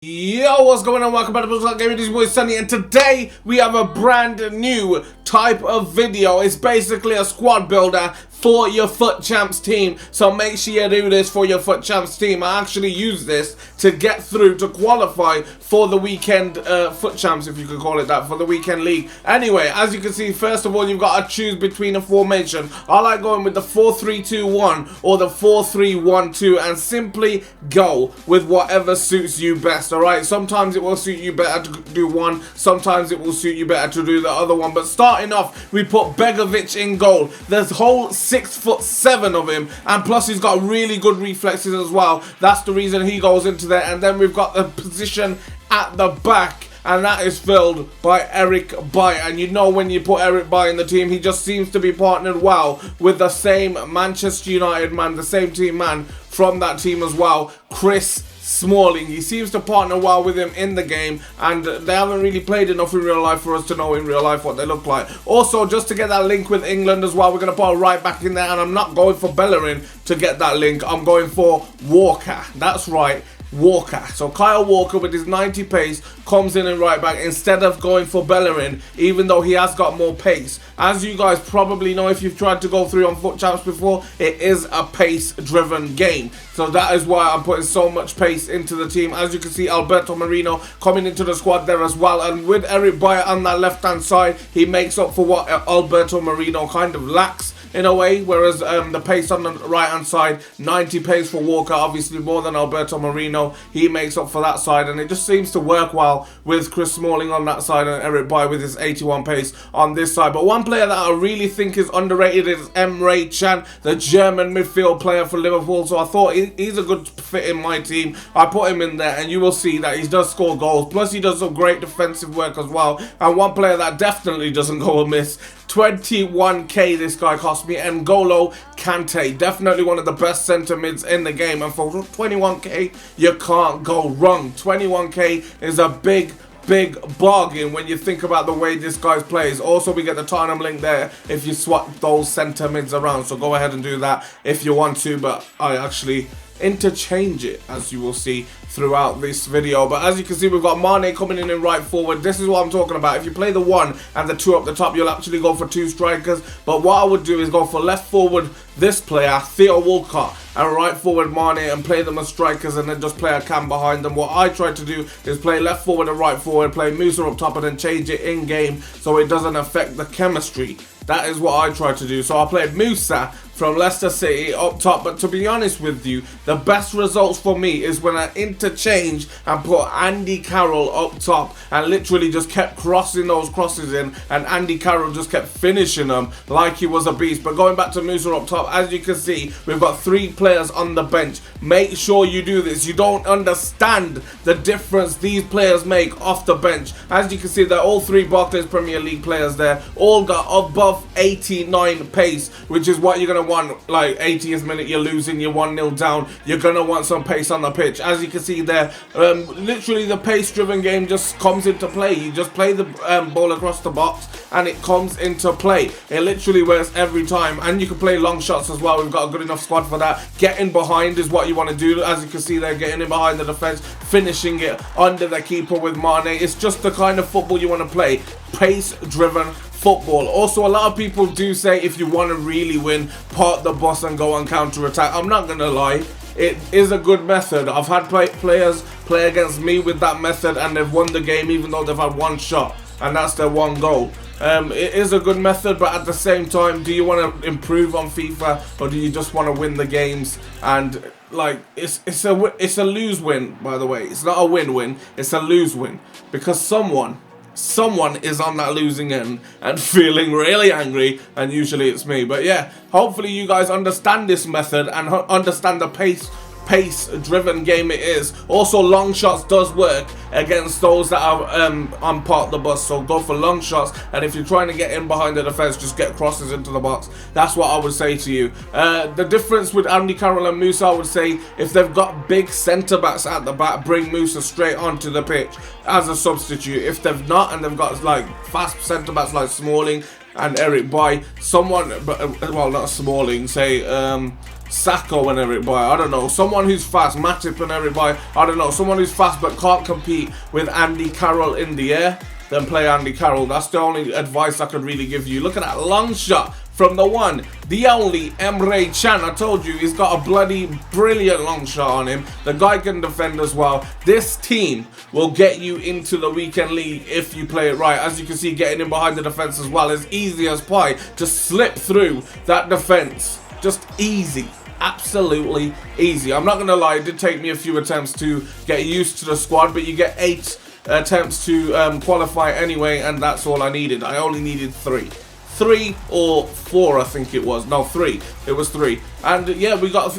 Yo, what's going on? Welcome back to Bullshit Gaming. This is your boy Sunny, and today we have a brand new type of video. It's basically a squad builder for your FUT Champs team, so make sure you do this for your FUT Champs team. I actually use this to get through to qualify for the weekend FUT Champs, if you could call it that, for the weekend league. Anyway, as you can see, first of all, you've got to choose between a formation. I like going with the 4-3-2-1 or the 4-3-1-2 and simply go with whatever suits you best. Alright, sometimes it will suit you better to do one, sometimes it will suit you better to do the other one. But starting off, we put Begovic in goal. There's whole 6'7" of him, and plus he's got really good reflexes as well. That's the reason he goes into there. And then we've got the position at the back, and that is filled by Eric Bailly. And you know, when you put Eric Bailly in the team, he just seems to be partnered well with the same Manchester United man, the same team man from that team as well, Chris Smalling. He seems to partner well with him in the game, and they haven't really played enough in real life for us to know in real life what they look like. Also, just to get that link with England as well, we're going to put a right back in there, and I'm not going for Bellerin to get that link. I'm going for Walker. That's right, Walker. So Kyle Walker with his 90 pace comes in and right back instead of going for Bellerin, even though he has got more pace. As you guys probably know, if you've tried to go through on FUT Champs before, it is a pace driven game, so that is why I'm putting so much pace into the team. As you can see, Alberto Moreno coming into the squad there as well, and with Eric Bailly on that left hand side, he makes up for what Alberto Moreno kind of lacks in a way, whereas the pace on the right hand side, 90 pace for Walker, obviously more than Alberto Moreno, he makes up for that side, and it just seems to work well with Chris Smalling on that side and Eric Bailly with his 81 pace on this side. But one player that I really think is underrated is Emre Can, the German midfield player for Liverpool. So I thought he's a good fit in my team. I put him in there, and you will see that he does score goals, plus he does some great defensive work as well. And one player that definitely doesn't go amiss, 21k this guy cost me, N'Golo Kante, definitely one of the best centre mids in the game, and for 21k you can't go wrong. 21k is a big bargain when you think about the way this guy plays. Also, we get the Tottenham link there if you swap those centre mids around, so go ahead and do that if you want to, but I actually interchange it, as you will see throughout this video. But as you can see, we've got Mane coming in right forward. This is what I'm talking about. If you play the 1 and the 2 up the top, you'll actually go for 2 strikers. But what I would do is go for left forward this player, Theo Walcott, and right forward Mane, and play them as strikers, and then just play a cam behind them. What I try to do is play left forward and right forward, play Musa up top, and then change it in game so it doesn't affect the chemistry. That is what I try to do. So I played Musa from Leicester City up top, but to be honest with you, the best results for me is when I interchange and put Andy Carroll up top and literally just kept crossing those crosses in, and Andy Carroll just kept finishing them like he was a beast. But going back to Musa up top, as you can see, we've got 3 players on the bench. Make sure you do this. You don't understand the difference these players make off the bench. As you can see, they're all 3 Barclays Premier League players there, all got above 89 pace, which is what you're going to want. Like 80th minute, you're losing, you're 1-0 down, you're going to want some pace on the pitch. As you can see there, literally the pace driven game just comes into play. You just play the ball across the box and it comes into play. It literally works every time, and you can play long shots as well. We've got a good enough squad for that. Getting behind is what you want to do. As you can see there, getting in behind the defense, finishing it under the keeper with Mane. It's just the kind of football you want to play, pace driven football. Also, a lot of people do say if you want to really win, park the bus and go on counter attack. I'm not gonna lie, it is a good method. I've had players play against me with that method, and they've won the game even though they've had 1 shot, and that's their 1 goal. It is a good method, but at the same time, do you want to improve on FIFA, or do you just want to win the games? And like, it's a lose-win, by the way. It's not a win-win, it's a lose-win, because someone is on that losing end and feeling really angry, and usually it's me. But yeah, hopefully you guys understand this method and understand the pace driven game it is. Also, long shots does work against those that are on part the bus, so go for long shots, and if you're trying to get in behind the defense, just get crosses into the box. That's what I would say to you. The difference with Andy Carroll and Musa, I would say, if they've got big centre backs at the back, bring Musa straight onto the pitch as a substitute. If they've not, and they've got like fast centre backs like Smalling, and Eric Bailly. Someone, well, not Smalling, say Sacco and Eric Bailly. I don't know. Someone who's fast, Matip and Eric Bailly. I don't know. Someone who's fast but can't compete with Andy Carroll in the air. Then play Andy Carroll. That's the only advice I could really give you. Look at that long shot from the one, the only Emre Can. I told you, he's got a bloody brilliant long shot on him. The guy can defend as well. This team will get you into the weekend league if you play it right. As you can see, getting in behind the defense as well is easy as pie to slip through that defense. Just easy. Absolutely easy. I'm not going to lie, it did take me a few attempts to get used to the squad, but you get 8 attempts to qualify anyway, and that's all I needed. I only needed 3 or 4, I think it was. No, 3. It was 3. And yeah, we got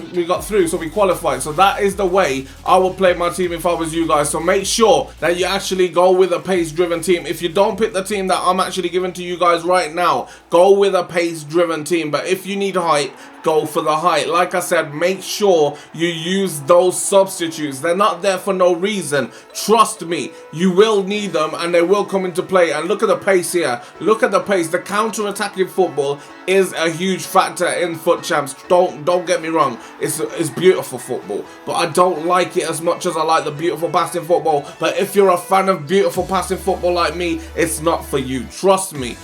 through, so we qualified. So that is the way I would play my team if I was you guys. So make sure that you actually go with a pace-driven team. If you don't pick the team that I'm actually giving to you guys right now, go with a pace-driven team. But if you need height, go for the height. Like I said, make sure you use those substitutes. They're not there for no reason. Trust me, you will need them and they will come into play. And look at the pace here. Look at the pace. The counter-attacking football is a huge factor in Foot Champs. Don't get me wrong. It's beautiful football, but I don't like it as much as I like the beautiful passing football. But if you're a fan of beautiful passing football like me, it's not for you. Trust me.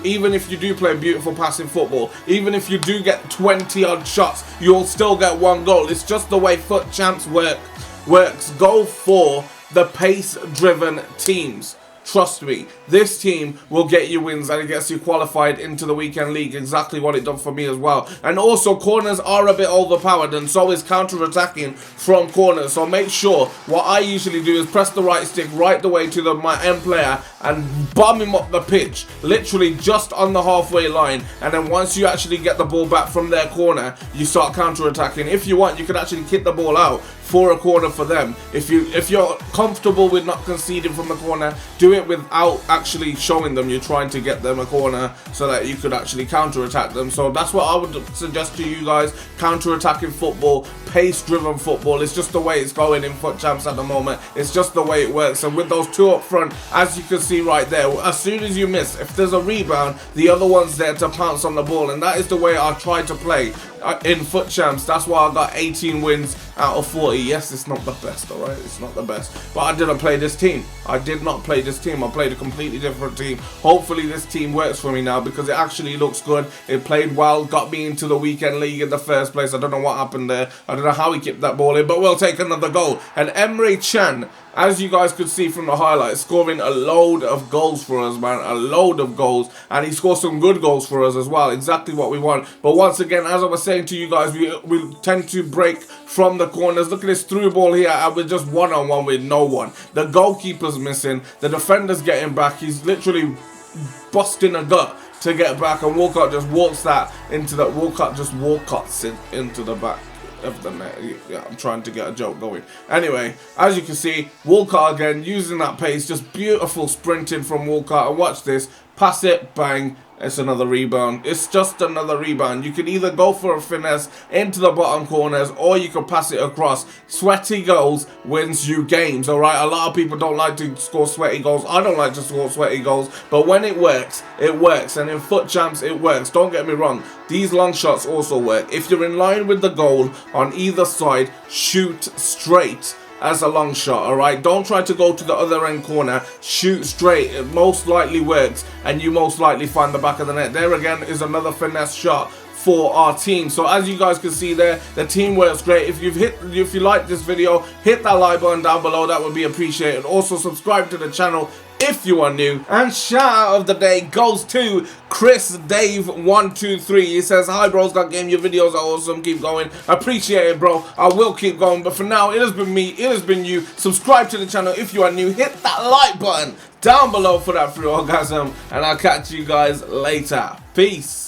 Even if you do play beautiful passing football, even if you do get 20 odd shots, you'll still get 1 goal. It's just the way Foot Champs works. Go for the pace-driven teams. Trust me, this team will get you wins and it gets you qualified into the weekend league. Exactly what it done for me as well. And also, corners are a bit overpowered, and so is counter-attacking from corners. So make sure, what I usually do is press the right stick right the way to my end player and bomb him up the pitch, literally just on the halfway line. And then once you actually get the ball back from their corner, you start counter-attacking. If you want, you can actually kick the ball out for a corner for them. If you're comfortable with not conceding from the corner, do it without actually showing them you're trying to get them a corner so that you could actually counter-attack them. So that's what I would suggest to you guys. Counter-attacking football, pace-driven football. It's just the way it's going in Foot Champs at the moment. It's just the way it works. And with those 2 up front, as you can see right there, as soon as you miss, if there's a rebound, the other one's there to pounce on the ball. And that is the way I try to play in Foot Champs. That's why I got 18 wins out of 40. Yes, it's not the best, alright? It's not the best. But I didn't play this team. I did not play this team. I played a completely different team. Hopefully this team works for me now because it actually looks good. It played well, got me into the weekend league in the first place. I don't know what happened there. I don't know how he kept that ball in, but we'll take another goal. And Emre Can, as you guys could see from the highlights, scoring a load of goals for us, man. A load of goals. And he scored some good goals for us as well. Exactly what we want. But once again, as I was saying to you guys, we tend to break from the corners. Look at this through ball here. And we're just one-on-one with no one. The goalkeeper's missing. The defender's getting back. He's literally busting a gut to get back. And Walcott just walks that into that. Walcott just walkots it into the back of the net. Yeah, I'm trying to get a joke going. Anyway, as you can see, Walcott again using that pace, just beautiful sprinting from Walcott. And watch this, pass it, bang. It's another rebound. It's just another rebound. You can either go for a finesse into the bottom corners or you can pass it across. Sweaty goals wins you games, alright? A lot of people don't like to score sweaty goals. I don't like to score sweaty goals. But when it works, it works. And in Foot Champs, it works. Don't get me wrong. These long shots also work. If you're in line with the goal on either side, shoot straight as a long shot, alright? Don't try to go to the other end corner. Shoot straight. It most likely works and you most likely find the back of the net. There again is another finesse shot for our team. So as you guys can see there, the team works great. If you like this video, hit that like button down below. That would be appreciated. Also subscribe to the channel if you are new. And shout out of the day goes to Chris Dave 123. He says, "Hi bros, got game. Your videos are awesome. Keep going. Appreciate it, bro. I will keep going. But for now, it has been me. It has been you. Subscribe to the channel if you are new. Hit that like button down below for that free orgasm. And I'll catch you guys later. Peace."